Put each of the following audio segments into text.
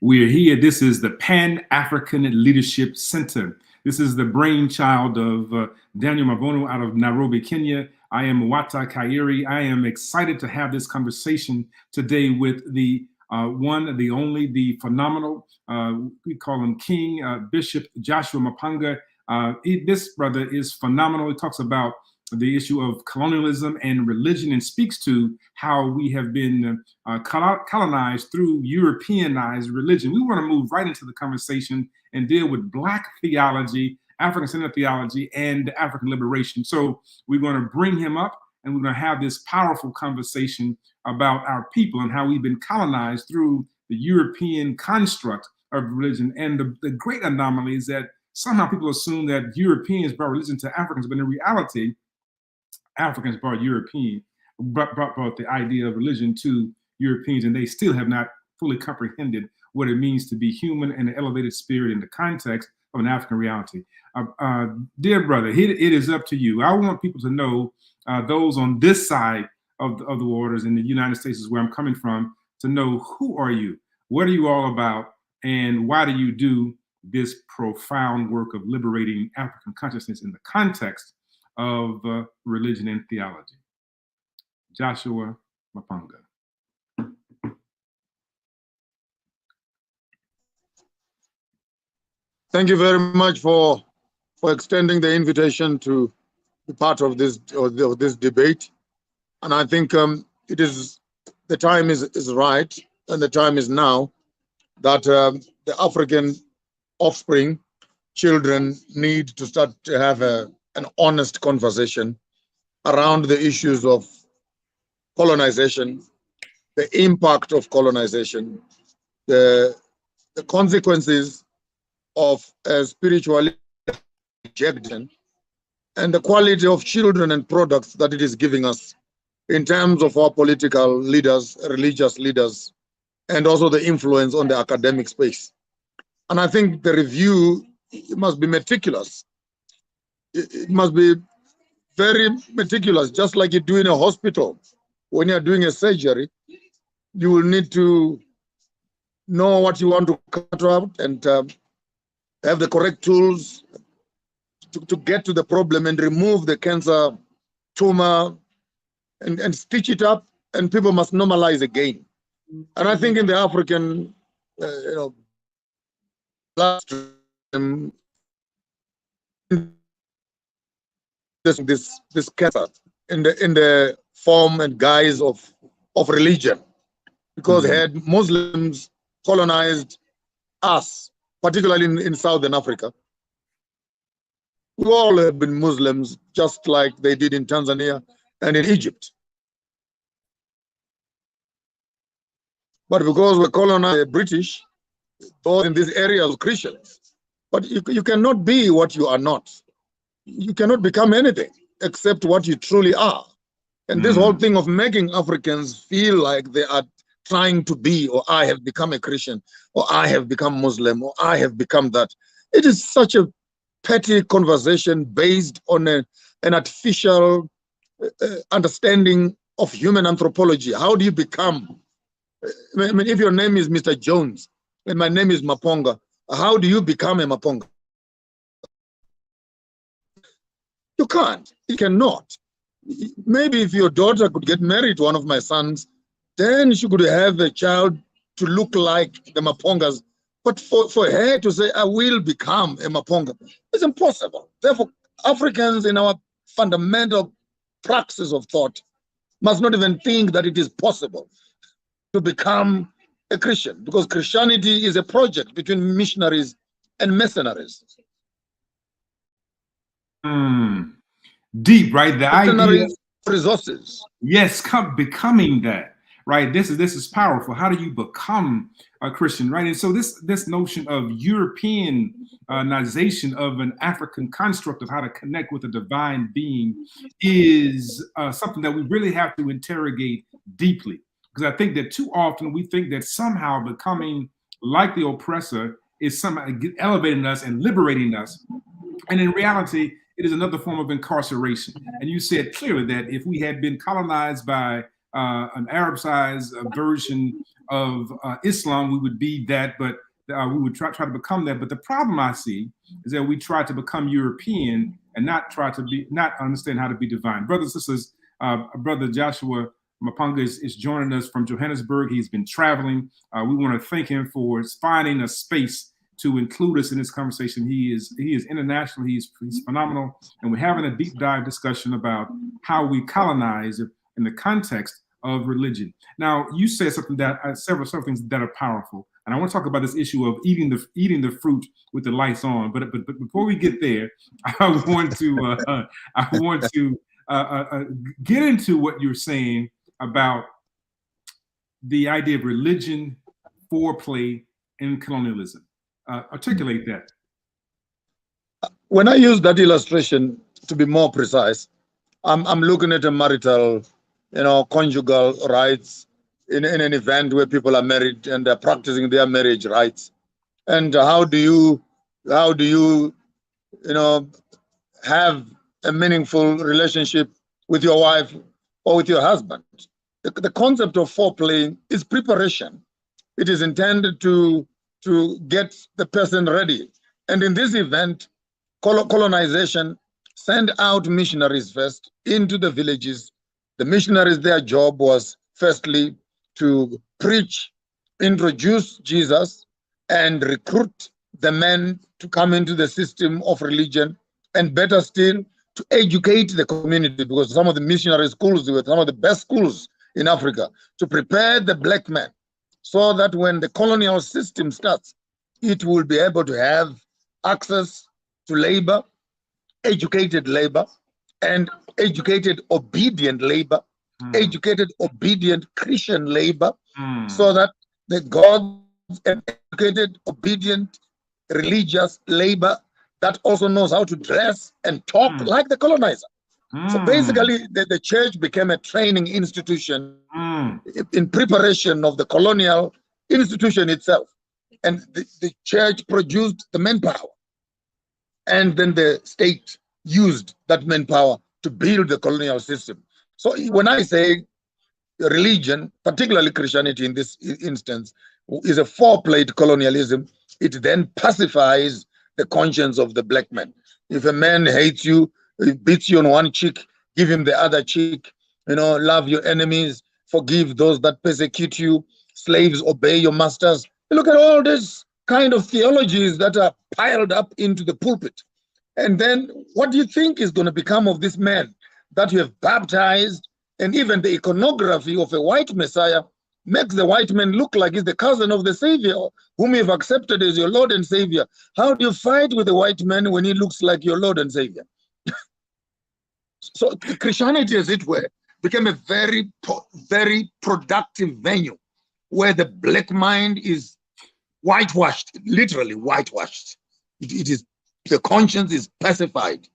We are here. This is the Pan-African Leadership Center. This is the brainchild of Daniel Mabono out of Nairobi, Kenya. I am Mwata Kairi. I am excited to have this conversation today with the one, the only, the phenomenal, we call him King, Bishop Joshua Maponga. This brother is phenomenal. He talks about the issue of colonialism and religion and speaks to how we have been colonized through Europeanized religion. We want to move right into the conversation and deal with Black theology, African-centered theology, and African liberation. So we're going to bring him up and we're going to have this powerful conversation about our people and how we've been colonized through the European construct of religion. And the great anomaly is that somehow people assume that Europeans brought religion to Africans, but in reality, Africans brought the idea of religion to Europeans, and they still have not fully comprehended what it means to be human and an elevated spirit in the context of an African reality. Dear brother, it is up to you. I want people to know, those on this side of the waters in the United States is where I'm coming from, to know who are you, what are you all about, and why do you do this profound work of liberating African consciousness in the context of religion and theology. Joshua Maponga. Thank you very much for extending the invitation to be part of this debate. And I think the time is right, and the time is now that the African offspring, children, need to start to have an honest conversation around the issues of colonization, the impact of colonization, the consequences of spiritual rejection, and the quality of children and products that it is giving us in terms of our political leaders, religious leaders, and also the influence on the academic space. And I think the review must be meticulous. It must be very meticulous, just like you do in a hospital. When you're doing a surgery, you will need to know what you want to cut out and have the correct tools to get to the problem and remove the cancer tumor and stitch it up, and people must normalize again. And I think in the African, this cancer in the form and guise of religion, because had Muslims colonized us, particularly in Southern Africa, we all have been Muslims, just like they did in Tanzania and in Egypt. But because we're colonized by British, those in these areas Christians, but you cannot be what you are not. You cannot become anything except what you truly are. And this whole thing of making Africans feel like they are trying to be, or I have become a Christian, or I have become Muslim, or I have become that. It is such a petty conversation based on an artificial understanding of human anthropology. How do you become? I mean, if your name is Mr. Jones and my name is Maponga, how do you become a Maponga? You can't. You cannot. Maybe if your daughter could get married to one of my sons, then she could have a child to look like the Mapongas. But for her to say, I will become a Maponga, it's impossible. Therefore, Africans in our fundamental praxis of thought must not even think that it is possible to become a Christian, because Christianity is a project between missionaries and mercenaries. Deep, right? The idea of resources. Yes, becoming that, right? This is powerful. How do you become a Christian, right? And so this notion of Europeanization of an African construct of how to connect with a divine being is something that we really have to interrogate deeply. Because I think that too often we think that somehow becoming like the oppressor is somehow elevating us and liberating us. And in reality, it is another form of incarceration. And you said clearly that if we had been colonized by an Arabized version of Islam, we would be that, but we would try to become that. But the problem I see is that we try to become European and not understand how to be divine. Brothers and sisters, Brother Joshua Maponga is joining us from Johannesburg. He's been traveling. We want to thank him for finding a space to include us in this conversation. He is international. He's phenomenal, and we're having a deep dive discussion about how we colonize in the context of religion. Now, you said something that several things that are powerful, and I want to talk about this issue of eating the fruit with the lights on. But before we get there, I want to get into what you're saying about the idea of religion, foreplay, and colonialism. Articulate that. When I use that illustration, to be more precise, I'm looking at a marital, conjugal rights in an event where people are married and they're practicing their marriage rights. And how do you have a meaningful relationship with your wife or with your husband? The concept of foreplay is preparation. It is intended to get the person ready. And in this event, colonization sent out missionaries first into the villages. The missionaries, their job was firstly to preach, introduce Jesus, and recruit the men to come into the system of religion, and better still, to educate the community, because some of the missionary schools were some of the best schools in Africa, to prepare the black man so that when the colonial system starts, it will be able to have access to labor, educated labor, and educated, obedient labor, educated, obedient Christian labor, so that the gods and educated, obedient, religious labor that also knows how to dress and talk like the colonizer. So basically, the church became a training institution in preparation of the colonial institution itself. And the church produced the manpower. And then the state used that manpower to build the colonial system. So when I say religion, particularly Christianity in this instance, is a foreplay colonialism, it then pacifies the conscience of the black man. If a man hates you, he beats you on one cheek, give him the other cheek, love your enemies, forgive those that persecute you, slaves obey your masters. Look at all these kind of theologies that are piled up into the pulpit. And then what do you think is going to become of this man that you have baptized? And even the iconography of a white Messiah makes the white man look like he's the cousin of the Savior, whom you've accepted as your Lord and Savior. How do you fight with a white man when he looks like your Lord and Savior? So Christianity, as it were, became a very, very productive venue where the black mind is whitewashed, literally whitewashed. It is, the conscience is pacified,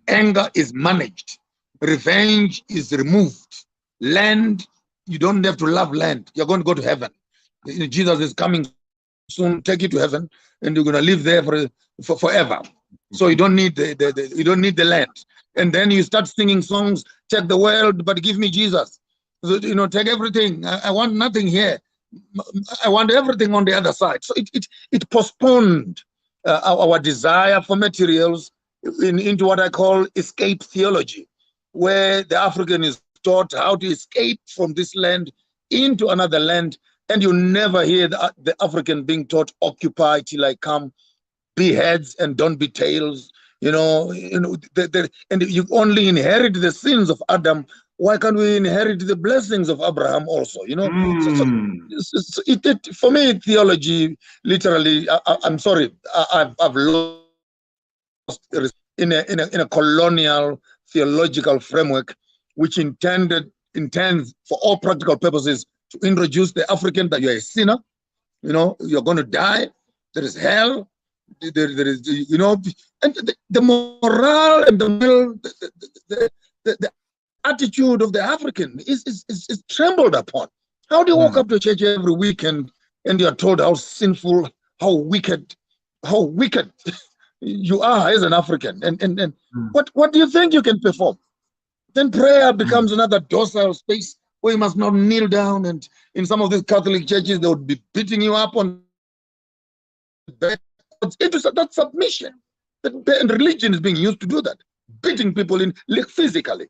anger is managed, revenge is removed, land, you don't have to love land, you're going to go to heaven. Jesus is coming soon, take you to heaven, and you're going to live there for forever. So you don't need you don't need the land. And then you start singing songs, take the world, but give me Jesus. So, take everything. I want nothing here. I want everything on the other side. So it postponed our desire for materials into what I call escape theology, where the African is taught how to escape from this land into another land, and you never hear the African being taught, occupy till I come, be heads and don't be tails. And you only inherit the sins of Adam. Why can't we inherit the blessings of Abraham also? For me, theology, literally, I'm sorry, I've lost in a colonial theological framework, which intends for all practical purposes to introduce the African that you're a sinner, you're going to die, there is hell, there is, and the morale and the attitude of the African is trembled upon. How do you walk up to church every weekend and you're told how sinful, how wicked you are as an African? And what do you think you can perform? Then prayer becomes another docile space where you must not kneel down. And in some of these Catholic churches, they would be beating you up on the bed. That's submission. And religion is being used to do that, beating people in physically.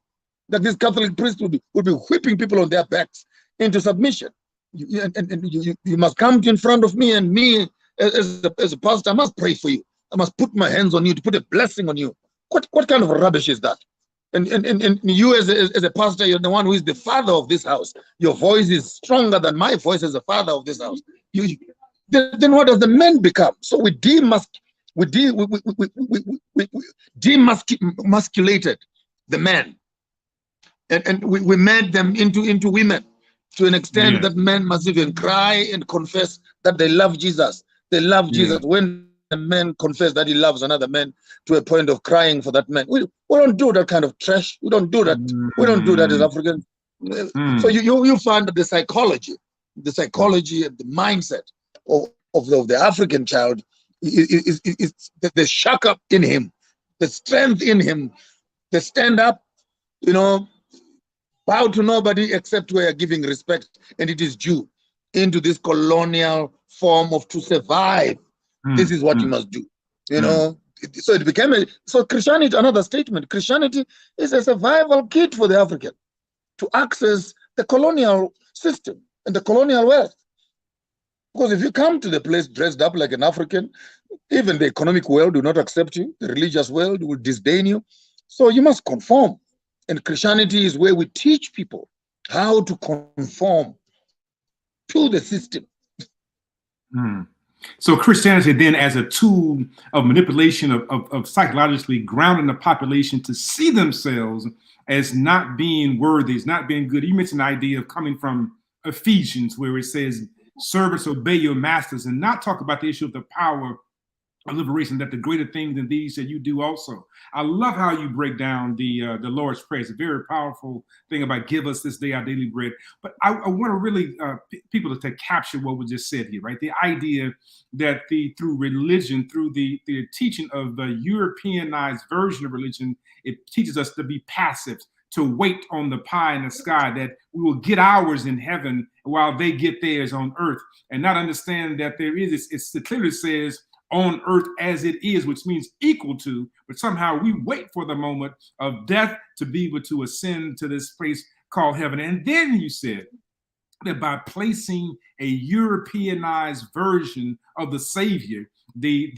That these Catholic priests would be whipping people on their backs into submission. You must come in front of me, and me as a pastor, I must pray for you. I must put my hands on you to put a blessing on you. What kind of rubbish is that? And you as a pastor, you're the one who is the father of this house. Your voice is stronger than my voice as a father of this house. Then what does the man become? So we demasculated the man, and we made them into women to an extent that men must even cry and confess that they love Jesus. They love Jesus. When a man confess that he loves another man to a point of crying for that man, we don't do that kind of trash. We don't do that. We don't do that as Africans. So you find that the psychology and the mindset of the African child is the shock up in him, the strength in him, the stand up, bow to nobody except we are giving respect, and it is due into this colonial form of to survive. This is what you must do, So it became so Christianity, another statement. Christianity is a survival kit for the African to access the colonial system and the colonial wealth. Because if you come to the place dressed up like an African, even the economic world will not accept you. The religious world will disdain you. So you must conform. And Christianity is where we teach people how to conform to the system. So Christianity then as a tool of manipulation of psychologically grounding the population to see themselves as not being worthy, as not being good. You mentioned the idea of coming from Ephesians, where it says, servants, obey your masters, and not talk about the issue of the power of liberation, that the greater things than these that you do also. I love how you break down the Lord's Prayer. It's a very powerful thing about give us this day our daily bread. But I want to really people to capture what was just said here, right? The idea that through religion, through the teaching of the Europeanized version of religion, it teaches us to be passive, to wait on the pie in the sky, that we will get ours in heaven while they get theirs on earth, and not understand that there is, it clearly says, on earth as it is, which means equal to, but somehow we wait for the moment of death to be able to ascend to this place called heaven. And then you said that by placing a Europeanized version of the Savior, the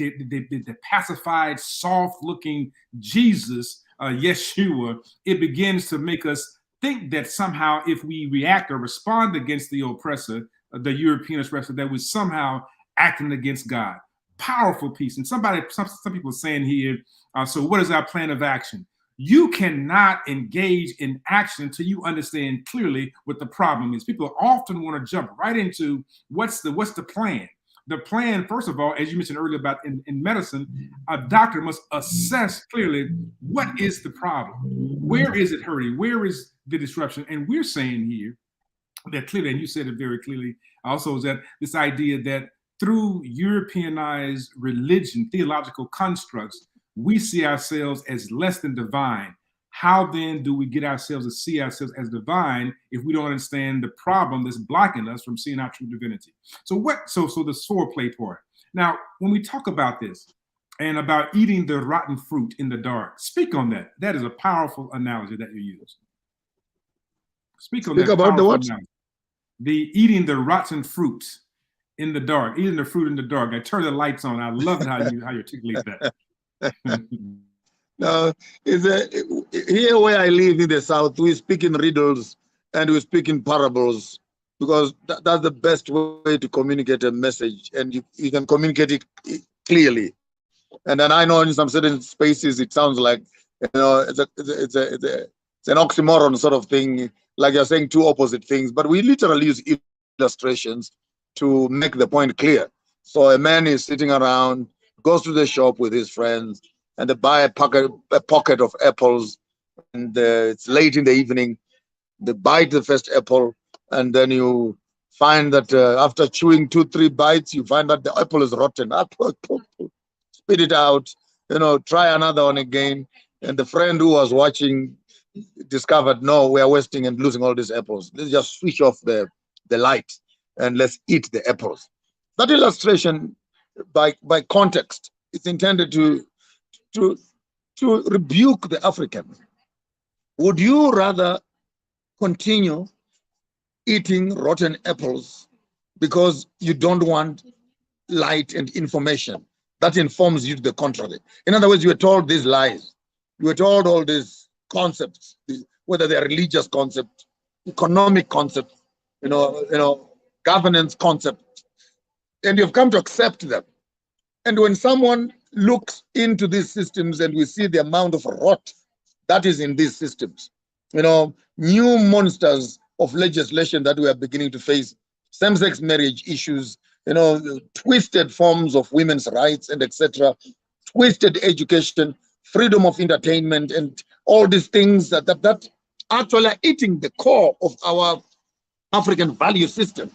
pacified, soft-looking Jesus, Yeshua, it begins to make us think that somehow if we react or respond against the oppressor, the European oppressor, that we're somehow acting against God. Powerful piece. And some people are saying here, so what is our plan of action? You cannot engage in action until you understand clearly what the problem is. People often want to jump right into what's the plan. The plan, first of all, as you mentioned earlier about in medicine, a doctor must assess clearly what is the problem, where is it hurting, where is the disruption. And we're saying here that clearly, and you said it very clearly also, is that this idea that through Europeanized religion, theological constructs, we see ourselves as less than divine. How then do we get ourselves to see ourselves as divine if we don't understand the problem that's blocking us from seeing our true divinity? So the foreplay part. Now, when we talk about this and about eating the rotten fruit in the dark, speak on that. That is a powerful analogy that you use. Speak about the what? Analogy. The eating the rotten fruit in the dark, eating the fruit in the dark. I turn the lights on. I love how you articulate that. No, here where I live in the South, we speak in riddles and we speak in parables, because that's the best way to communicate a message, and you can communicate it clearly. And then I know in some certain spaces it sounds like it's an oxymoron sort of thing, like you're saying two opposite things, but we literally use illustrations to make the point clear. So a man is sitting around, goes to the shop with his friends, and they buy a pocket of apples, and it's late in the evening. They bite the first apple, and then you find that after chewing 2-3 bites, you find that the apple is rotten. Spit it out, try another one again. And the friend who was watching discovered, no, we are wasting and losing all these apples. Let's just switch off the light and let's eat the apples. That illustration, by context, is intended to rebuke the African. Would you rather continue eating rotten apples because you don't want light and information that informs you to the contrary? In other words, you were told these lies. You were told all these concepts, whether they're religious concepts, economic concepts, governance concepts, and you've come to accept them. And when someone looks into these systems and we see the amount of rot that is in these systems, new monsters of legislation that we are beginning to face, same-sex marriage issues, twisted forms of women's rights and etc., twisted education, freedom of entertainment, and all these things that actually are eating the core of our African value system.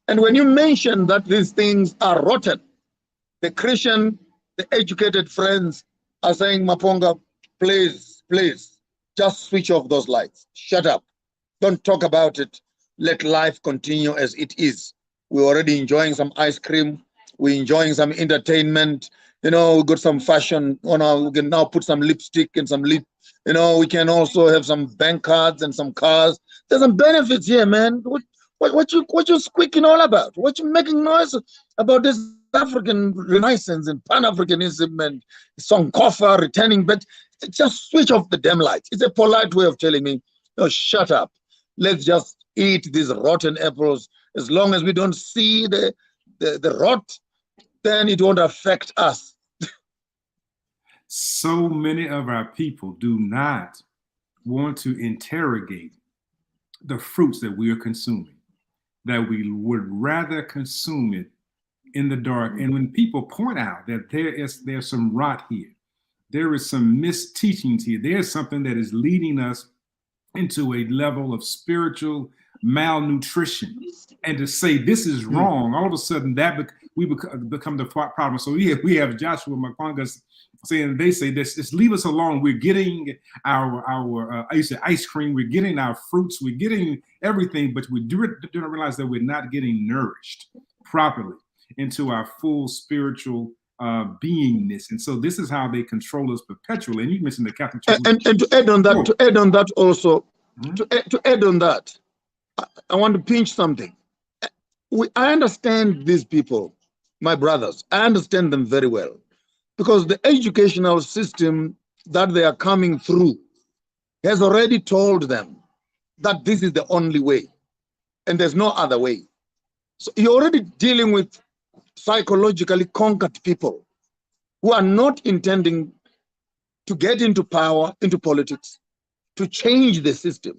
And when you mention that these things are rotten, the Christian, the educated friends are saying, Maponga, please, just switch off those lights. Shut up. Don't talk about it. Let life continue as it is. We're already enjoying some ice cream. We're enjoying some entertainment. We got some fashion. We can now put some lipstick and some lip. We can also have some bank cards and some cars. There's some benefits here, man. What you squeaking all about? What you making noise about this African Renaissance and Pan-Africanism and Sonkofa returning? But just switch off the damn lights. It's a polite way of telling me, no, shut up. Let's just eat these rotten apples. As long as we don't see the rot, then it won't affect us. So many of our people do not want to interrogate the fruits that we are consuming, that we would rather consume it in the dark. And when people point out that there's some rot here, there is some misteachings here, there's something that is leading us into a level of spiritual malnutrition, and to say this is wrong, all of a sudden that we become the problem. So we have Joshua Maponga saying, they say this, just leave us alone. We're getting our ice cream, we're getting our fruits, we're getting everything, but we do not realize that we're not getting nourished properly into our full spiritual beingness. And so this is how they control us perpetually. And you mentioned the Catholic Church. And to add on that, also, to add on that, I want to pinch something. I understand these people, my brothers. I understand them very well, because the educational system that they are coming through has already told them that this is the only way and there's no other way. So you're already dealing with psychologically conquered people who are not intending to get into power, into politics, to change the system.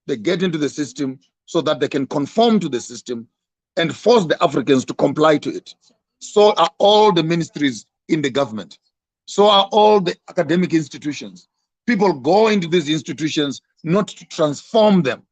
They get into the system so that they can conform to the system and force the Africans to comply to it. So are all the ministries in the government. So are all the academic institutions. People go into these institutions not to transform them,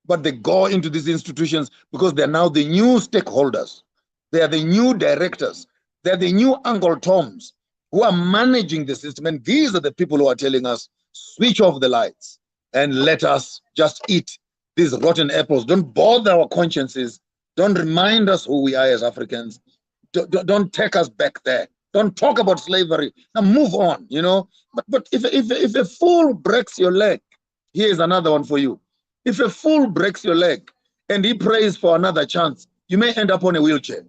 but they go into these institutions because they're now the new stakeholders. They are the new directors. They're the new Uncle Toms who are managing the system. And these are the people who are telling us, switch off the lights and let us just eat these rotten apples. Don't bother our consciences. Don't remind us who we are as Africans. Don't take us back there. Don't talk about slavery. Now move on, But if a fool breaks your leg, here's another one for you. If a fool breaks your leg and he prays for another chance, you may end up on a wheelchair.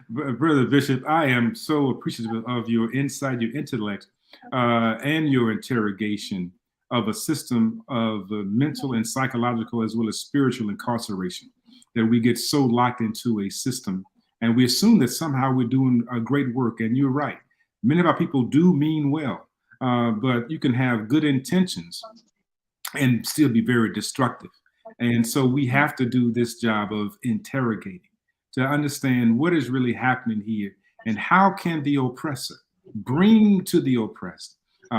Brother Bishop, I am so appreciative of your insight, your intellect, and your interrogation of a system of mental and psychological as well as spiritual incarceration, that we get so locked into a system and we assume that somehow we're doing a great work. And you're right. Many of our people do mean well, but you can have good intentions and still be very destructive. And so we have to do this job of interrogating to understand what is really happening here and how can the oppressor bring to the oppressed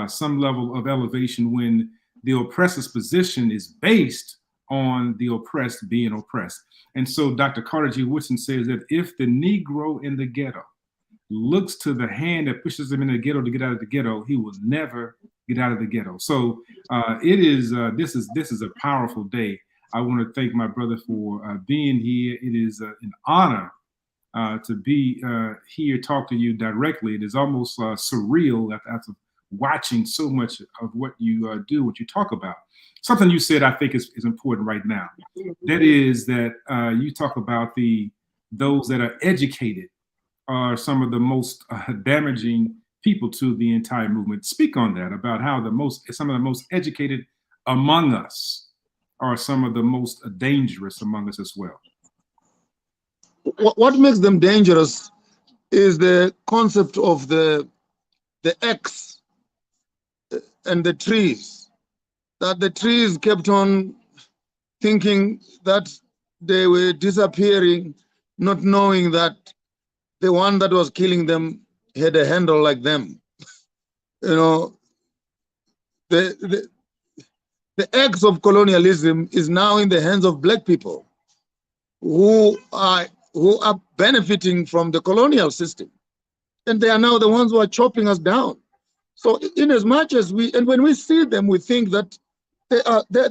some level of elevation when the oppressor's position is based on the oppressed being oppressed. And so Dr. Carter G. Woodson says that if the Negro in the ghetto looks to the hand that pushes him in the ghetto to get out of the ghetto, he will never get out of the ghetto. So this is a powerful day. I want to thank my brother for being here. It is an honor to be here, talk to you directly. It is almost surreal after watching so much of what you do, what you talk about. Something you said I think is important right now. That is that you talk about those that are educated are some of the most damaging people to the entire movement. Speak on that, about how some of the most educated among us are some of the most dangerous among us as well. What makes them dangerous is the concept of the X and the trees, that the trees kept on thinking that they were disappearing, not knowing that the one that was killing them had a handle like them. You know, the X of colonialism is now in the hands of black people who are benefiting from the colonial system. And they are now the ones who are chopping us down. So in as much as when we see them, we think that they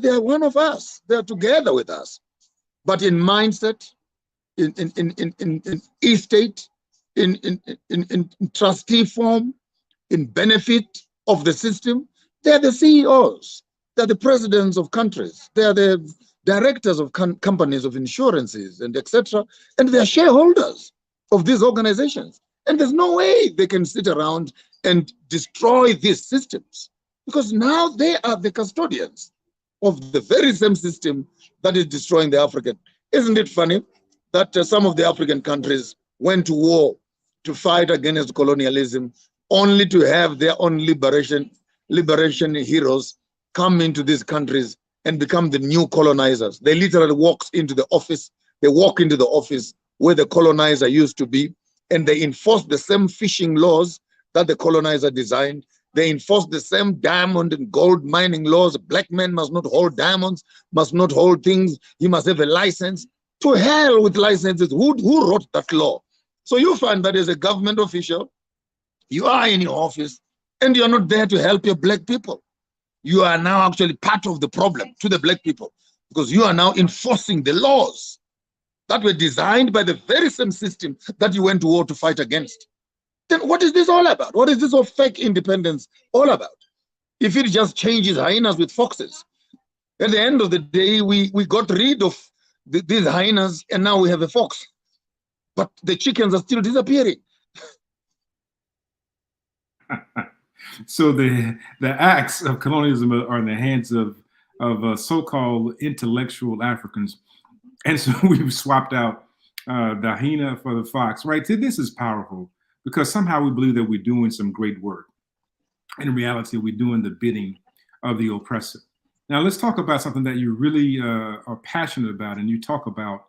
are one of us. They are together with us. But in mindset, in estate, in trustee form, in benefit of the system, they are the CEOs. They are the presidents of countries. They are the directors of companies, of insurances, and etc. And they are shareholders of these organizations. And there's no way they can sit around and destroy these systems, because now they are the custodians of the very same system that is destroying the African. Isn't it funny that some of the African countries went to war to fight against colonialism, only to have their own liberation heroes come into these countries and become the new colonizers? They literally walk into the office where the colonizer used to be, and they enforce the same fishing laws that the colonizer designed. They enforce the same diamond and gold mining laws. A black man must not hold diamonds, must not hold things. He must have a license. To hell with licenses. Who wrote that law? So you find that as a government official, you are in your office and you're not there to help your black people. You are now actually part of the problem to the black people, because you are now enforcing the laws that were designed by the very same system that you went to war to fight against. Then what is this all about? What is this of fake independence all about? If it just changes hyenas with foxes, at the end of the day, we got rid of these hyenas and now we have a fox. But the chickens are still disappearing. So the acts of colonialism are in the hands of so-called intellectual Africans. And so we've swapped out the hyena for the fox, right? This is powerful, because somehow we believe that we're doing some great work. In reality, we're doing the bidding of the oppressor. Now, let's talk about something that you really are passionate about, and you talk about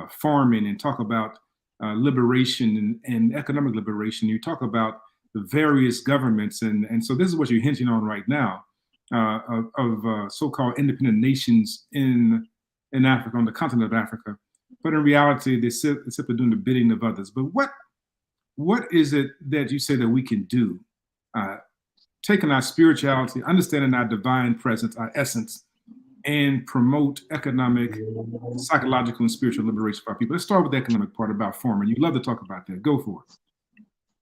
farming, and talk about liberation and economic liberation. You talk about the various governments, and so this is what you're hinting on right now, of so-called independent nations in Africa, on the continent of Africa. But in reality, they're simply doing the bidding of others. But what is it that you say that we can do, taking our spirituality, understanding our divine presence, our essence, and promote economic, psychological, and spiritual liberation for our people? Let's start with the economic part about farming. You love to talk about that. Go for it.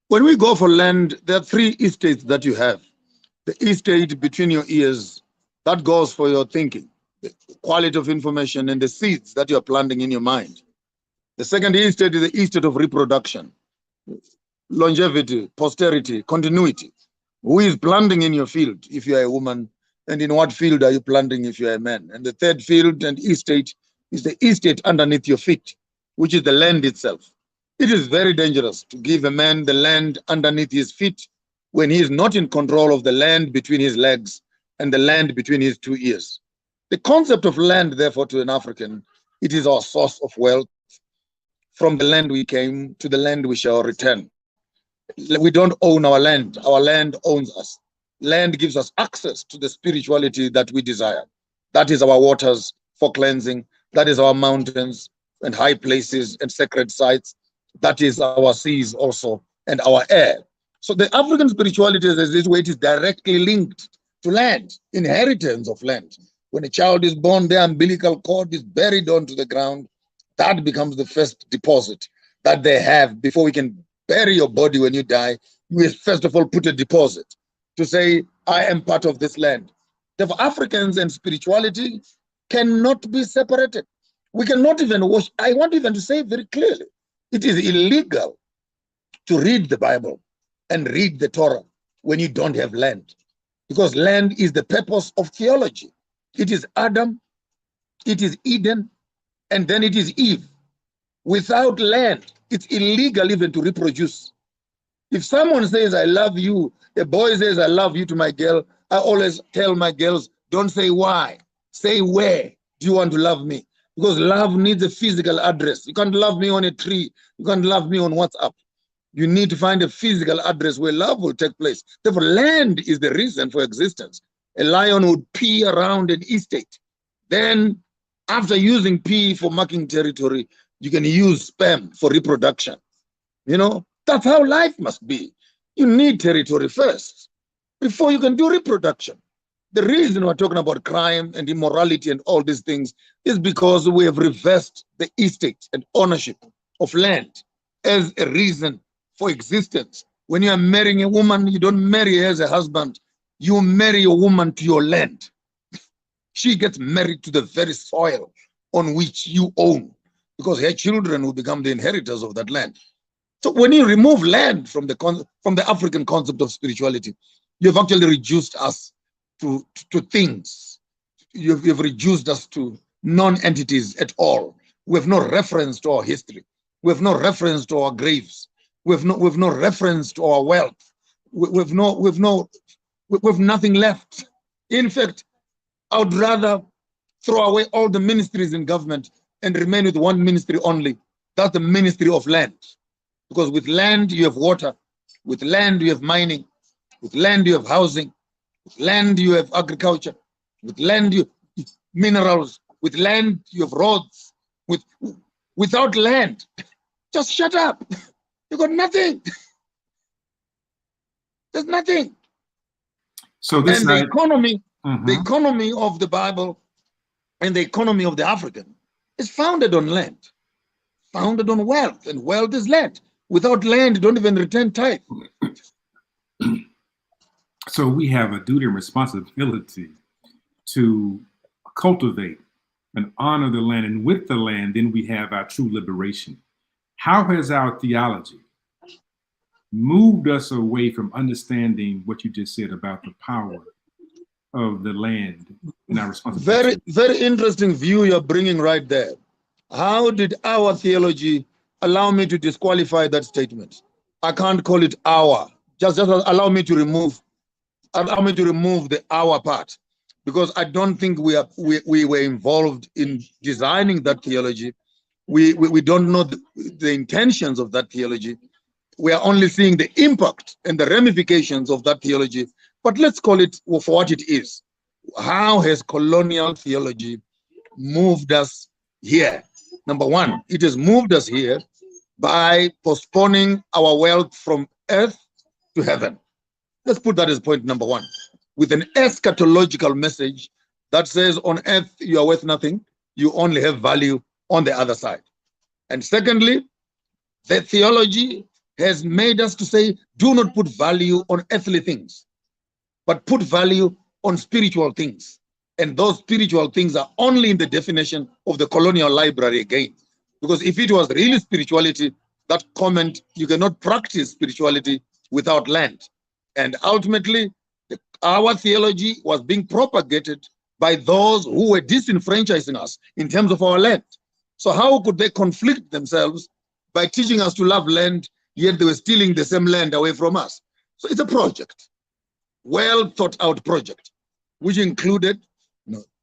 When we go for land, there are three estates that you have. The estate between your ears, that goes for your thinking, the quality of information, and the seeds that you're planting in your mind. The second estate is the estate of reproduction, longevity, posterity, continuity. Who is planting in your field if you are a woman, and in what field are you planting if you are a man? And the third field and estate is the estate underneath your feet, which is the land itself. It is very dangerous to give a man the land underneath his feet when he is not in control of the land between his legs and the land between his two ears. The concept of land, therefore, to an African, it is our source of wealth. From the land we came, to the land we shall return. We don't own our land owns us. Land gives us access to the spirituality that we desire. That is our waters for cleansing. That is our mountains and high places and sacred sites. That is our seas also and our air. So the African spirituality is this way, it is directly linked to land, inheritance of land. When a child is born, their umbilical cord is buried onto the ground. That becomes the first deposit that they have. Before we can bury your body when you die, we first of all put a deposit to say, I am part of this land. Therefore, Africans and spirituality cannot be separated. We cannot even wash. I want even to say very clearly, it is illegal to read the Bible and read the Torah when you don't have land, because land is the purpose of theology. It is Adam, it is Eden, and then it is Eve. Without land, it's illegal even to reproduce. If someone says, I love you, a boy says, I love you to my girl, I always tell my girls, don't say why, say where do you want to love me? Because love needs a physical address. You can't love me on a tree. You can't love me on WhatsApp. You need to find a physical address where love will take place. Therefore, land is the reason for existence. A lion would pee around an estate. Then, after using pee for marking territory, you can use sperm for reproduction. You know, that's how life must be. You need territory first before you can do reproduction. The reason we're talking about crime and immorality and all these things is because we have reversed the estate and ownership of land as a reason for existence. When you are marrying a woman, you don't marry her as a husband. You marry a woman to your land. She gets married to the very soil on which you own, because her children will become the inheritors of that land. So when you remove land from the African concept of spirituality, you've actually reduced us to things. You've reduced us to non-entities at all. We have no reference to our history. We have no reference to our graves. We have no reference to our wealth. We've nothing left. In fact, I would rather throw away all the ministries in government and remain with one ministry only. That's the ministry of land. Because with land, you have water. With land, you have mining. With land, you have housing. With land, you have agriculture. With land, you have minerals. With land, you have roads. Without land, just shut up. You got nothing. There's nothing. So this and the economy, Mhm. the economy of the Bible and the economy of the African is founded on land, founded on wealth, and wealth is land. Without land, you don't even return tithe. So we have a duty and responsibility to cultivate and honor the land, and with the land, then we have our true liberation. How has our theology moved us away from understanding what you just said about the power of the land and our responsibility? Very interesting view you're bringing right there. How did our theology allow me to disqualify that statement? I can't call it our. Just allow me to remove the our part, because I don't think we were involved in designing that theology. We don't know the intentions of that theology. We are only seeing the impact and the ramifications of that theology. But let's call it for what it is. How has colonial theology moved us here? Number one, it has moved us here by postponing our wealth from earth to heaven. Let's put that as point number one, with an eschatological message that says on earth you are worth nothing, you only have value on the other side. And secondly, the theology has made us to say, do not put value on earthly things, but put value on spiritual things. And those spiritual things are only in the definition of the colonial library again. Because if it was really spirituality, that comment, you cannot practice spirituality without land. And ultimately, our theology was being propagated by those who were disenfranchising us in terms of our land. So how could they conflict themselves by teaching us to love land, yet they were stealing the same land away from us? So it's a project, well thought out project, which included,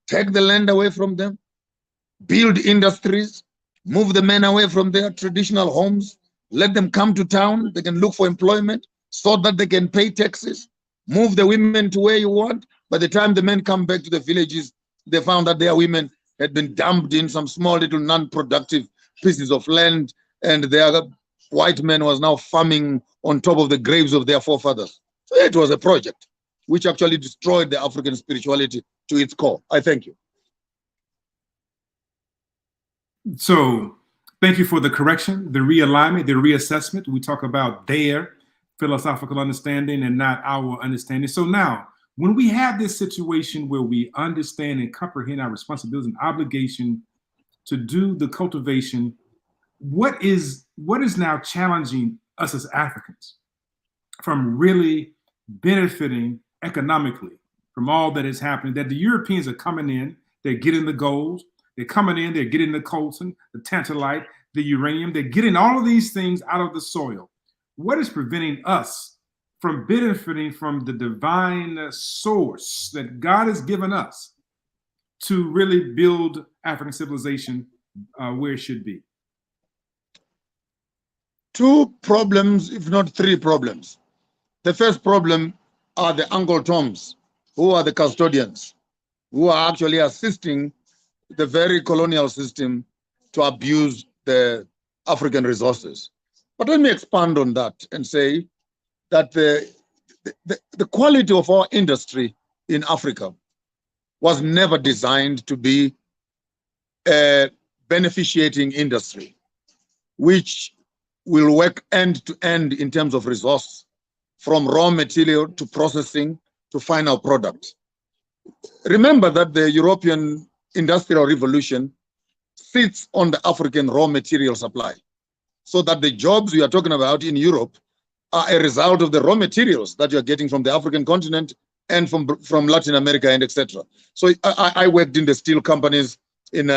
take the land away from them, build industries, move the men away from their traditional homes, let them come to town, they can look for employment so that they can pay taxes, move the women to where you want. By the time the men come back to the villages, they found that their women had been dumped in some small little non-productive pieces of land, and their white man was now farming on top of the graves of their forefathers. So it was a project which actually destroyed the African spirituality to its core. I thank you. So thank you for the correction, the realignment, the reassessment. We talk about their philosophical understanding and not our understanding. So now, when we have this situation where we understand and comprehend our responsibilities and obligation to do the cultivation, what is now challenging us as Africans from really benefiting economically from all that is happening? That the Europeans are coming in, they're getting the gold, they're coming in, they're getting the coltan, the tantalite, the uranium, they're getting all of these things out of the soil. What is preventing us from benefiting from the divine source that God has given us to really build African civilization where it should be? Two problems, if not three problems. The first problem are the Uncle Toms, who are the custodians, who are actually assisting the very colonial system to abuse the African resources. But let me expand on that and say that the quality of our industry in Africa was never designed to be a beneficiating industry, which will work end to end in terms of resource, from raw material to processing to final product. Remember that the European Industrial Revolution sits on the African raw material supply, so that the jobs we are talking about in Europe are a result of the raw materials that you're getting from the African continent and from Latin America and etc. So I worked in the steel companies in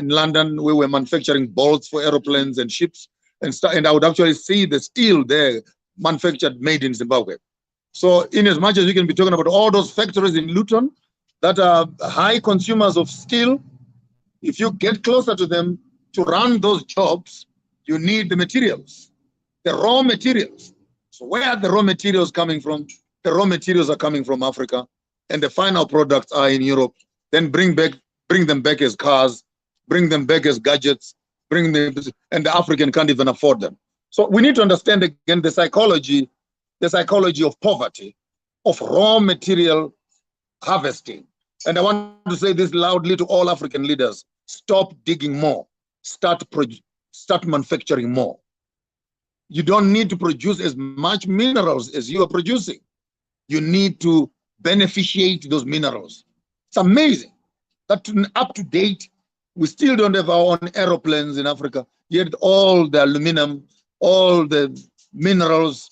London. We were manufacturing bolts for aeroplanes and ships, and I would actually see the steel there manufactured, made in Zimbabwe. So in as much as we can be talking about all those factories in Luton that are high consumers of steel, if you get closer to them to run those jobs, you need the materials, the raw materials. So where are the raw materials coming from? The raw materials are coming from Africa, and the final products are in Europe. Then bring them back as cars, bring them back as gadgets, and the African can't even afford them. So we need to understand again the psychology of poverty, of raw material harvesting. And I want to say this loudly to all African leaders: stop digging more, start manufacturing more. You don't need to produce as much minerals as you are producing. You need to beneficiate those minerals. It's amazing that up to date, we still don't have our own aeroplanes in Africa, yet all the aluminum, all the minerals,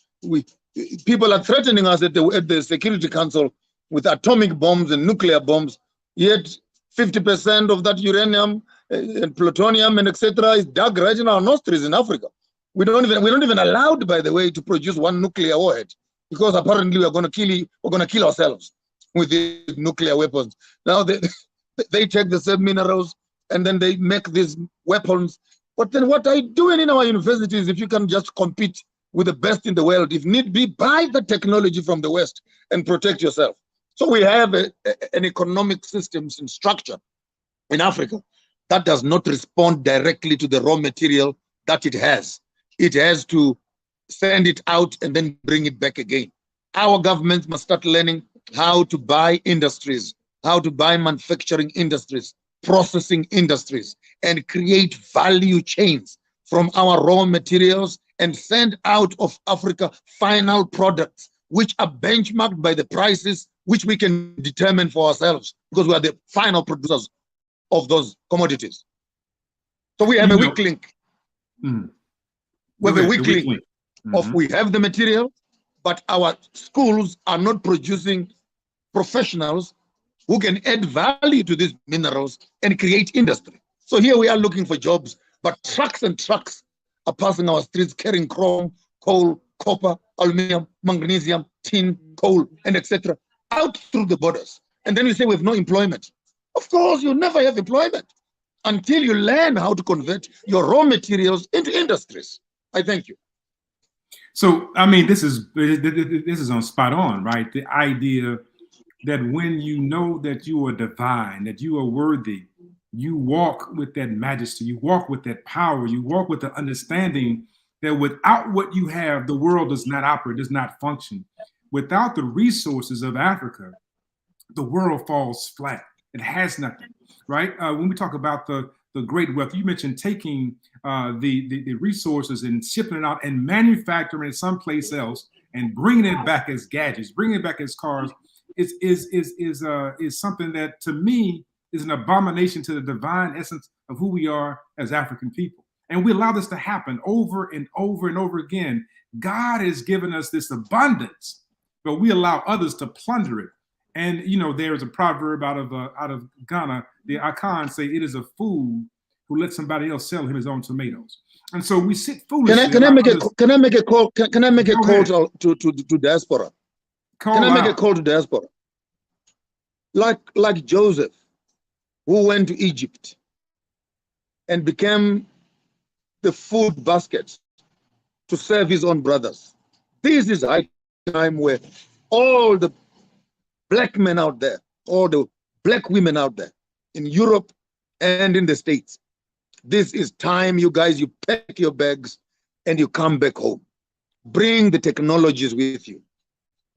people are threatening us at the Security Council with atomic bombs and nuclear bombs, yet 50% of that uranium and plutonium and etc. is dug right in our nostrils in Africa. We're not even allowed, by the way, to produce one nuclear warhead, because apparently we're going to kill ourselves with these nuclear weapons. Now they take the same minerals and then they make these weapons. But then what are you doing in our universities if you can just compete with the best in the world, if need be, buy the technology from the West and protect yourself? So we have an economic systems and structure in Africa that does not respond directly to the raw material that it has. It has to send it out and then bring it back again. Our governments must start learning how to buy industries, how to buy manufacturing industries, processing industries, and create value chains from our raw materials and send out of Africa final products which are benchmarked by the prices which we can determine for ourselves, because we are the final producers of those commodities. So we have a weak link. We have a weak link of we have the material, but our schools are not producing professionals who can add value to these minerals and create industry. So here we are looking for jobs, but trucks and trucks are passing our streets carrying chrome, coal, copper, aluminum, magnesium, tin, coal, and etc. out through the borders. And then you say we have no employment. Of course, you never have employment until you learn how to convert your raw materials into industries. I thank you. So, I mean, this is on spot on, right? The idea that when you know that you are divine, that you are worthy, you walk with that majesty, you walk with that power, you walk with the understanding that without what you have, the world does not operate, does not function. Without the resources of Africa, the world falls flat. It has nothing, right? When we talk about the great wealth, you mentioned taking the resources and shipping it out and manufacturing it someplace else and bringing it back as gadgets, bringing it back as cars is something that to me is an abomination to the divine essence of who we are as African people. And we allow this to happen over and over and over again. God has given us this abundance, but we allow others to plunder it. And you know, there's a proverb out of Ghana. The Akan say, "It is a fool who lets somebody else sell him his own tomatoes." And so we sit foolishly. Can I make a call to diaspora? Can I make a call to diaspora? Like Joseph, who went to Egypt and became the food basket to serve his own brothers. This is high time where all the black men out there, all the black women out there in Europe and in the States, this is time, you guys, you pack your bags and you come back home. Bring the technologies with you.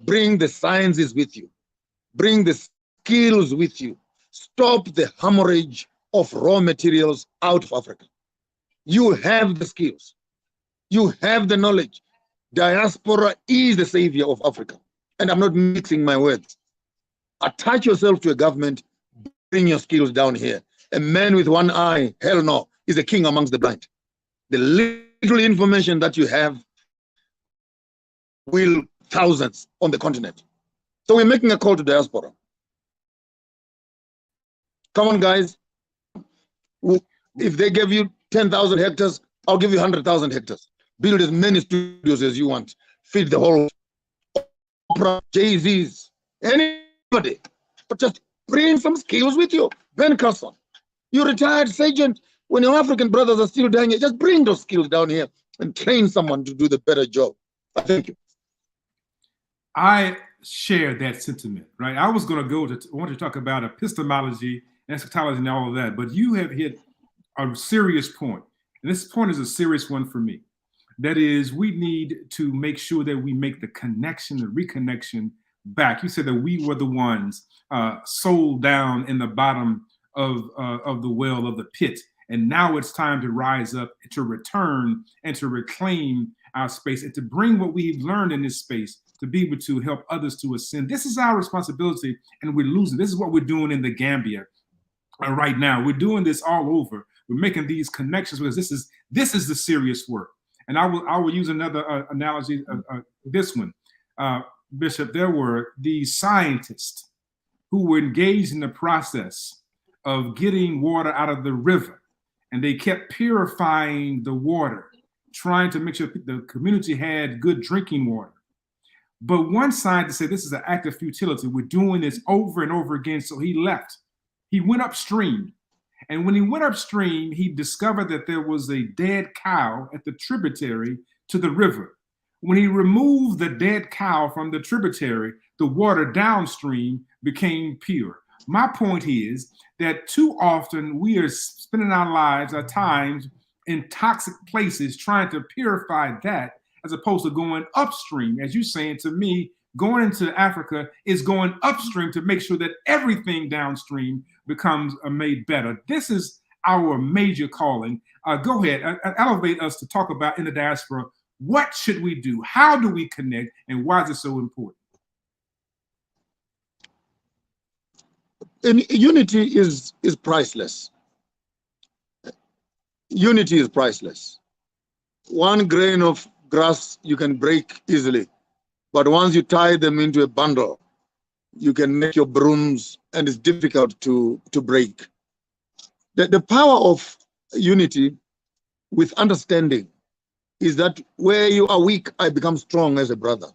Bring the sciences with you. Bring the skills with you. Stop the hemorrhage of raw materials out of Africa. You have the skills. You have the knowledge. Diaspora is the savior of Africa. And I'm not mixing my words. Attach yourself to a government, bring your skills down here. A man with one eye, hell no, is a king amongst the blind. The little information that you have will thousands on the continent. So we're making a call to diaspora. Come on, guys. If they give you 10,000 hectares, I'll give you 100,000 hectares. Build as many studios as you want. Feed the whole Oprah, Jay-Z's, anybody. But just bring some skills with you. Ben Carson, you retired sergeant. When your African brothers are still down here, just bring those skills down here and train someone to do the better job. Thank you. I share that sentiment, right? I was going to want to talk about epistemology, eschatology, and all of that, but you have hit a serious point. And this point is a serious one for me. That is, we need to make sure that we make the connection, the reconnection back. You said that we were the ones sold down in the bottom of the well of the pit. And now it's time to rise up, to return and to reclaim our space and to bring what we've learned in this space to be able to help others to ascend. This is our responsibility, and we're losing. This is what we're doing in the Gambia right now. We're doing this all over. We're making these connections because this is the serious work. And I will use another analogy. This one, Bishop. There were these scientists who were engaged in the process of getting water out of the river, and they kept purifying the water, trying to make sure the community had good drinking water. But one scientist said, this is an act of futility. We're doing this over and over again. So he left. He went upstream. And when he went upstream, he discovered that there was a dead cow at the tributary to the river. When he removed the dead cow from the tributary, the water downstream became pure. My point is that too often we are spending our lives at times in toxic places trying to purify that, as opposed to going upstream. As you're saying to me, going into Africa is going upstream to make sure that everything downstream becomes made better. This is our major calling. Go ahead, elevate us to talk about in the diaspora. What should we do? How do we connect? And why is it so important? And unity is priceless. Unity is priceless. One grain of grass you can break easily, but once you tie them into a bundle, you can make your brooms, and it's difficult to break. The power of unity with understanding is that where you are weak, I become strong as a brother.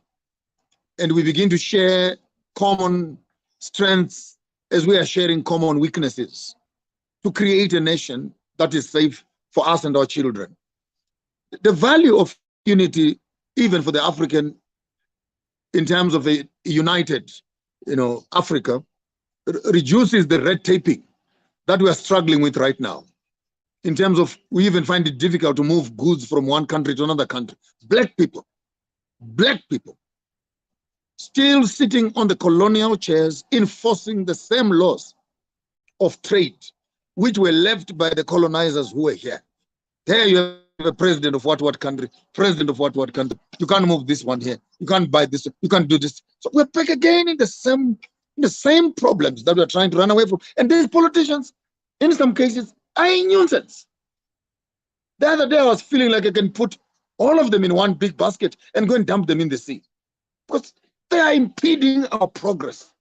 And we begin to share common strengths as we are sharing common weaknesses to create a nation that is safe for us and our children. The value of unity, even for the African, in terms of a united, Africa, reduces the red taping that we are struggling with right now. in terms of, we even find it difficult to move goods from one country to another country. Black people still sitting on the colonial chairs, enforcing the same laws of trade which were left by the colonizers who were here. There you have a president of what country, president of what country. You can't move this one here. You can't buy this. You can't do this. So we're back again in the same problems that we're trying to run away from. And these politicians, in some cases, are a nuisance. The other day I was feeling like I can put all of them in one big basket and go and dump them in the sea, because they are impeding our progress.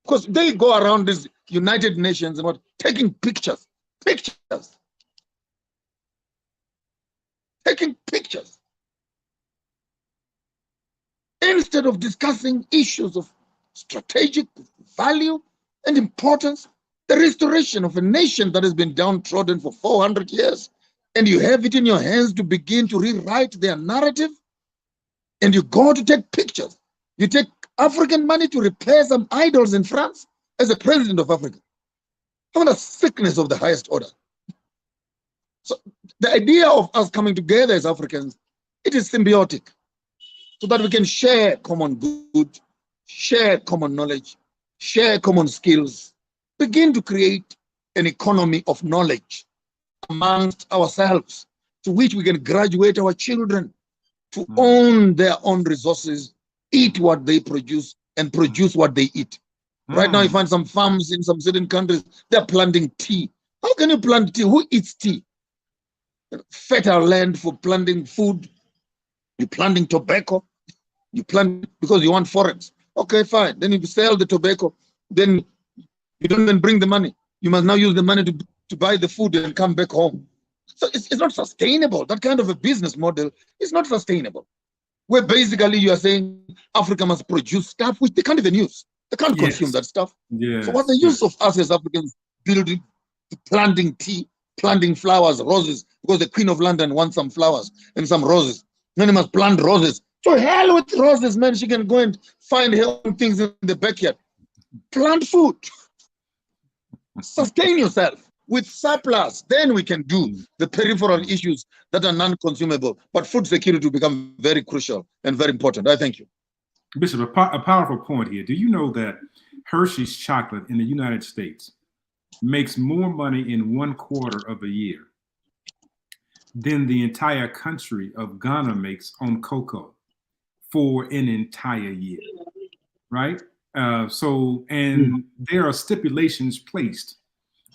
Because they go around these United Nations and what, taking pictures, taking pictures, instead of discussing issues of strategic value and importance, the restoration of a nation that has been downtrodden for 400 years, and you have it in your hands to begin to rewrite their narrative, and you go to take pictures. You take African money to repair some idols in France as a president of Africa. I want a sickness of the highest order. So the idea of us coming together as Africans, it is symbiotic, so that we can share common good, share common knowledge, share common skills, begin to create an economy of knowledge amongst ourselves, to which we can graduate our children to own their own resources, eat what they produce, and produce what they eat. Right now, you find some farms in some certain countries, they're planting tea. How can you plant tea? Who eats tea? Fertile land for planting food. You're planting tobacco. You plant because you want forex. Okay, fine. Then you sell the tobacco. Then you don't even bring the money. You must now use the money to buy the food and come back home. So it's not sustainable. That kind of a business model is not sustainable. Where basically you are saying Africa must produce stuff which they can't even use. They can't consume that stuff. So what's the use of us as Africans building, planting tea, planting flowers, roses, because the Queen of London wants some flowers and some roses. Then you must plant roses. So hell with roses, man. She can go and find her own things in the backyard. Plant food. Sustain yourself with surplus. Then we can do the peripheral issues that are non-consumable. But food security will become very crucial and very important. I thank you. Bishop, a powerful point here. Do you know that Hershey's chocolate in the United States makes more money in 1/4 of a year than the entire country of Ghana makes on cocoa for an entire year, right? And there are stipulations placed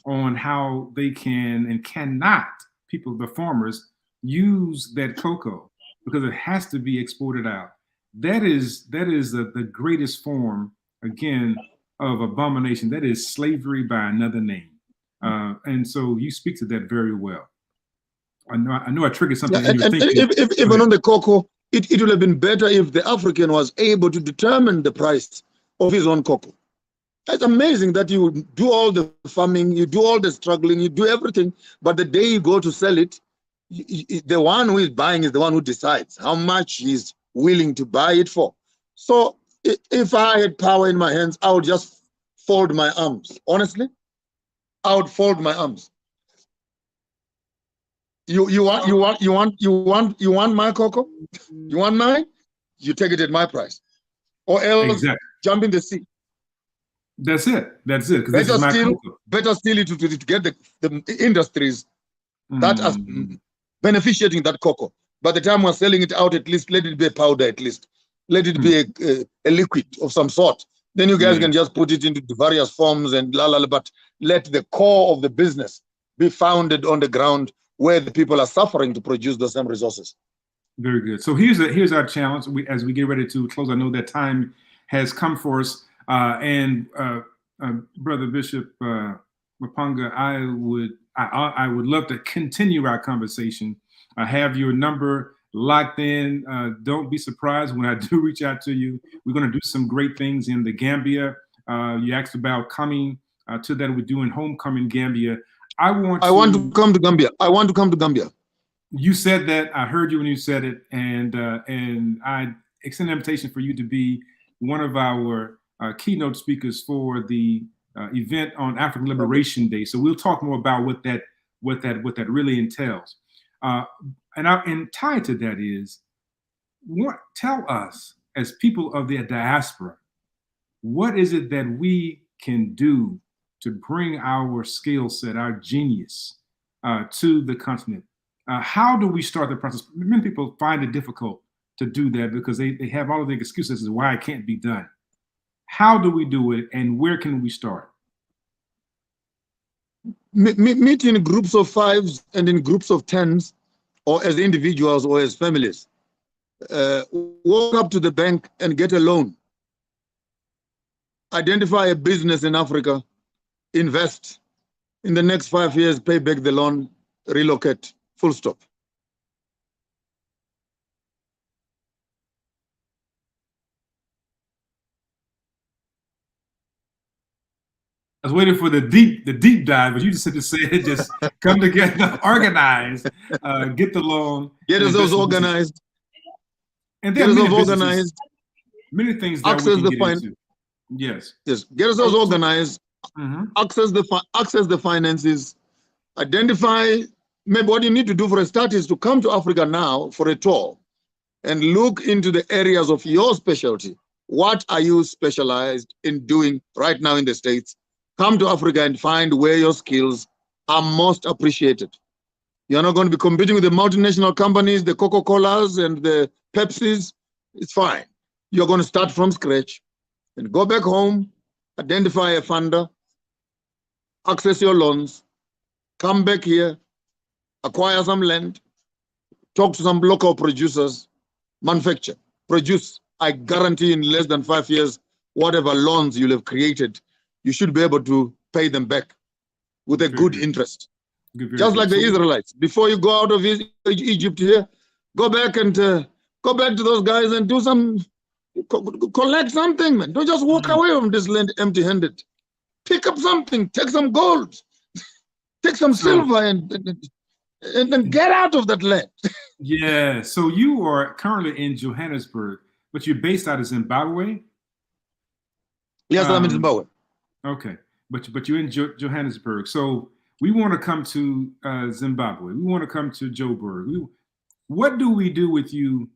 on how they can and cannot, the farmers, use that cocoa, because it has to be exported out. That is the greatest form, again, of abomination. That is slavery by another name. And so you speak to that very well. I know I triggered something in your thinking. Even on the cocoa, it would have been better if the African was able to determine the price of his own cocoa. It's amazing that you do all the farming, you do all the struggling, you do everything, but the day you go to sell it, the one who is buying is the one who decides how much he's willing to buy it for. So if I had power in my hands, I would just fold my arms. Honestly, I would fold my arms. You want my cocoa? You want mine? You take it at my price, or else jump in the sea. That's it. Better still to get the industries that are beneficiating that cocoa. By the time we're selling it out, at least let it be a powder. At least let it be a liquid of some sort. Then you guys can just put it into the various forms and but let the core of the business be founded on the ground where the people are suffering to produce the same resources. Very good. So here's our challenge. As we get ready to close, I know that time has come for us. Brother Bishop Maponga, I would love to continue our conversation. I have your number locked in. Don't be surprised when I do reach out to you. We're going to do some great things in the Gambia. You asked about coming to that. We're doing Homecoming Gambia. I want to come to Gambia. I want to come to Gambia. You said that. I heard you when you said it, and I extend an invitation for you to be one of our keynote speakers for the event on African Liberation Day. So we'll talk more about what that what that really entails. And tied to that is, tell us as people of the diaspora, what is it that we can do to bring our skill set, our genius to the continent? How do we start the process? Many people find it difficult to do that because they have all of the excuses as to why it can't be done. How do we do it, and where can we start? Meet in groups of 5s and in groups of 10s, or as individuals or as families. Walk up to the bank and get a loan. Identify a business in Africa, invest. In the next 5 years, pay back the loan, relocate, full stop. I was waiting for the deep dive, but you just said just come together, organize, get the loan, get yourselves organized, and then many things that access we can get into. Yes, get yourselves organized, access the finances, identify. Maybe what you need to do for a start is to come to Africa now for a tour and look into the areas of your specialty. What are you specialized in doing right now in the States? Come to Africa and find where your skills are most appreciated. You're not going to be competing with the multinational companies, the Coca-Colas and the Pepsis. It's fine. You're going to start from scratch and go back home, identify a funder, access your loans, come back here, acquire some land, talk to some local producers, manufacture, produce. I guarantee in less than 5 years, whatever loans you'll have created, you should be able to pay them back with a good interest. Just like the Israelites. Before you go out of Egypt here, go back to those guys and do some, collect something, man. Don't just walk away from this land empty-handed. Pick up something, take some gold, take some silver, and then get out of that land. Yeah. So you are currently in Johannesburg, but you're based out of Zimbabwe? Yes, I'm in Zimbabwe. Okay, but you're in Johannesburg. So we want to come to Zimbabwe. We want to come to Joburg. What do we do with you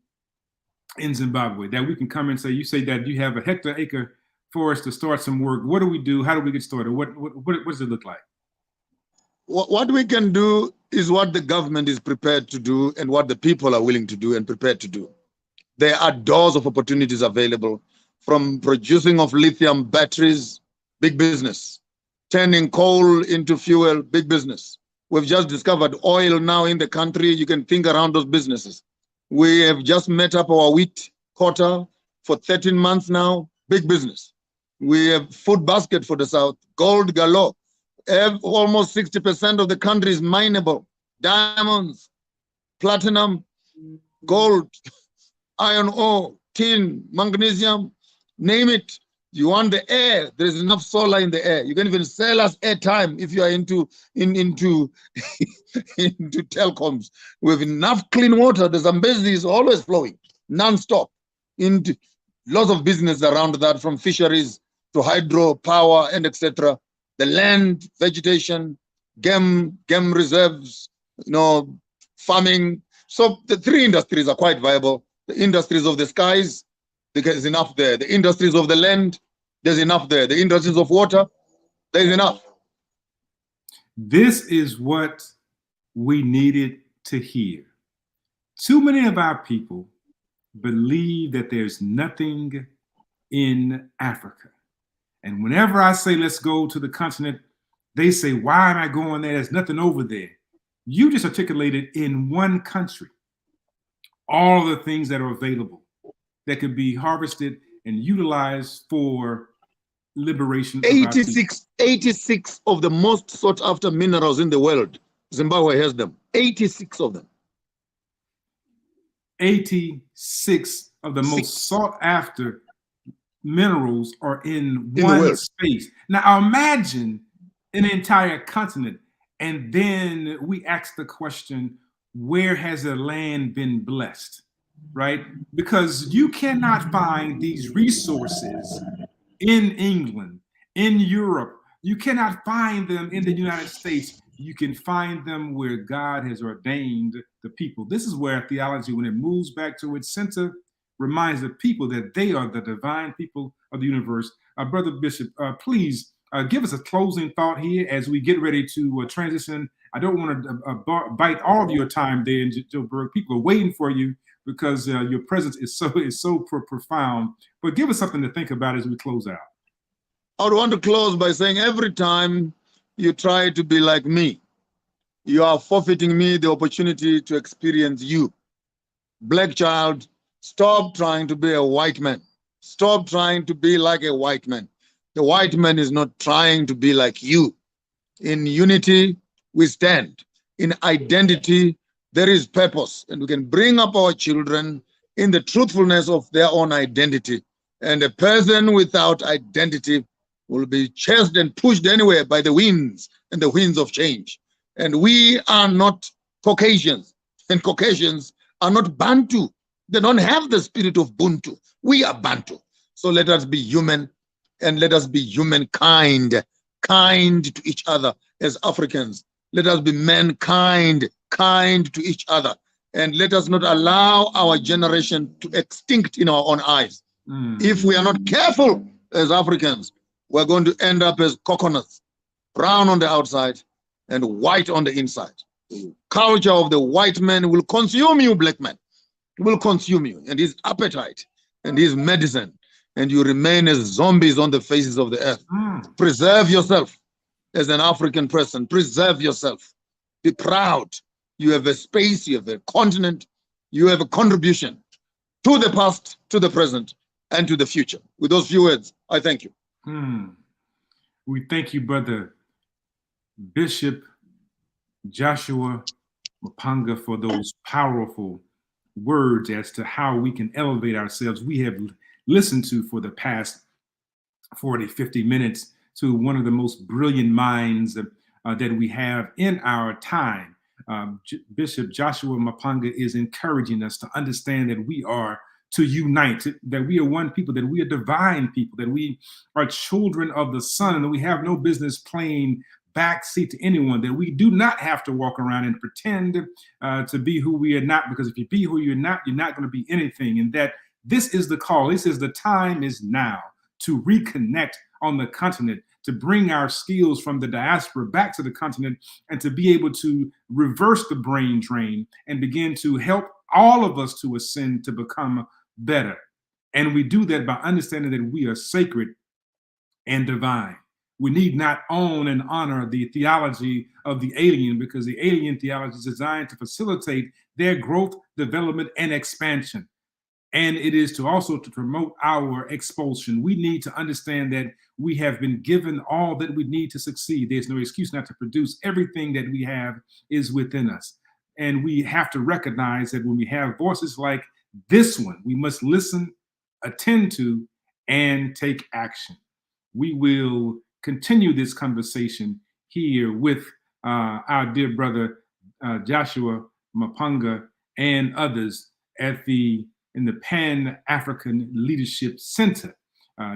in Zimbabwe that we can come and say? You say that you have a hectare-acre for us to start some work. What do we do? How do we get started? What does it look like? What we can do is what the government is prepared to do and what the people are willing to do and prepared to do. There are doors of opportunities available, from producing of lithium batteries, big business. Turning coal into fuel, big business. We've just discovered oil now in the country. You can think around those businesses. We have just met up our wheat quota for 13 months now, big business. We have food basket for the South, gold galore. Almost 60% of the country is mineable. Diamonds, platinum, gold, iron ore, tin, magnesium, name it. You want the air? There is enough solar in the air. You can even sell us airtime if you are into telecoms. We have enough clean water. The Zambezi is always flowing, non-stop. Into lots of business around that, from fisheries to hydro power and etc. The land, vegetation, game reserves, farming. So the 3 industries are quite viable. The industries of the skies, there's enough there. The industries of the land, there's enough there. The industries of water, there's enough. This is what we needed to hear. Too many of our people believe that there's nothing in Africa. And whenever I say, let's go to the continent, they say, why am I going there? There's nothing over there. You just articulated in one country all of the things that are available that could be harvested and utilized for liberation. 86 of the most sought after minerals in the world. Zimbabwe has them. 86 of them. 86 of the most sought after minerals are in one space. Now imagine an entire continent, and then we ask the question, where has the land been blessed? Right? Because you cannot find these resources in England, in Europe. You cannot find them in the United States. you can find them where God has ordained the people. This is where theology, when it moves back to its center, reminds the people that they are the divine people of the universe. Brother Bishop, please give us a closing thought here as we get ready to transition. I don't want to bite all of your time there in Joburg. People are waiting for you because your presence is so profound. But give us something to think about as we close out. I would want to close by saying every time you try to be like me, you are forfeiting me the opportunity to experience you. Black child, stop trying to be a white man. Stop trying to be like a white man. The white man is not trying to be like you. In unity, we stand. In identity, there is purpose. And we can bring up our children in the truthfulness of their own identity. And a person without identity will be chased and pushed anywhere by the winds and the winds of change. And we are not Caucasians. And Caucasians are not Bantu. They don't have the spirit of Buntu. We are Bantu. So let us be human, and let us be humankind, kind to each other as Africans. Let us be mankind, kind to each other. And let us not allow our generation to extinct in our own eyes. If we are not careful as Africans, we're going to end up as coconuts, brown on the outside and white on the inside. The culture of the white man will consume you, black man. It will consume you, and his appetite and his medicine, and you remain as zombies on the faces of the earth. Preserve yourself as an African person. Preserve yourself. Be proud. You have a space, you have a continent, you have a contribution to the past, to the present, and to the future. With those few words, I thank you. We thank you, Brother Bishop Joshua Maponga, for those powerful words as to how we can elevate ourselves. We have listened to for the past 40, 50 minutes to one of the most brilliant minds that we have in our time. Bishop Joshua Maponga is encouraging us to understand that we are to unite, that we are one people, that we are divine people, that we are children of the Son, and that we have no business playing backseat to anyone, that we do not have to walk around and pretend to be who we are not, because if you be who you're not going to be anything. And that this is the call. This is the time is now to reconnect on the continent, to bring our skills from the diaspora back to the continent, and to be able to reverse the brain drain and begin to help all of us to ascend, to become better. And we do that by understanding that we are sacred and divine. We need not own and honor the theology of the alien, because the alien theology is designed to facilitate their growth, development, and expansion. And it is to also to promote our expulsion. We need to understand that we have been given all that we need to succeed. There's no excuse not to produce. Everything that we have is within us. And we have to recognize that when we have voices like this one, we must listen, attend to, and take action. We will continue this conversation here with our dear brother Joshua Maponga and others in the Pan-African Leadership Center.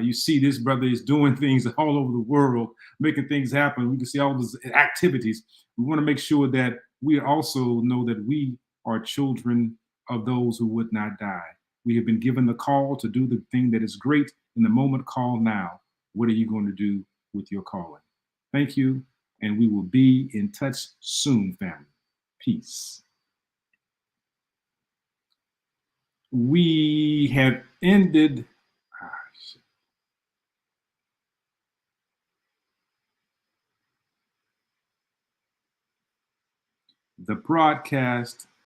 You see, this brother is doing things all over the world, making things happen. We can see all those activities. We want to make sure that we also know that we are children of those who would not die. We have been given the call to do the thing that is great in the moment called now. What are you going to do with your calling? Thank you, and we will be in touch soon, family. Peace. We have ended. The broadcast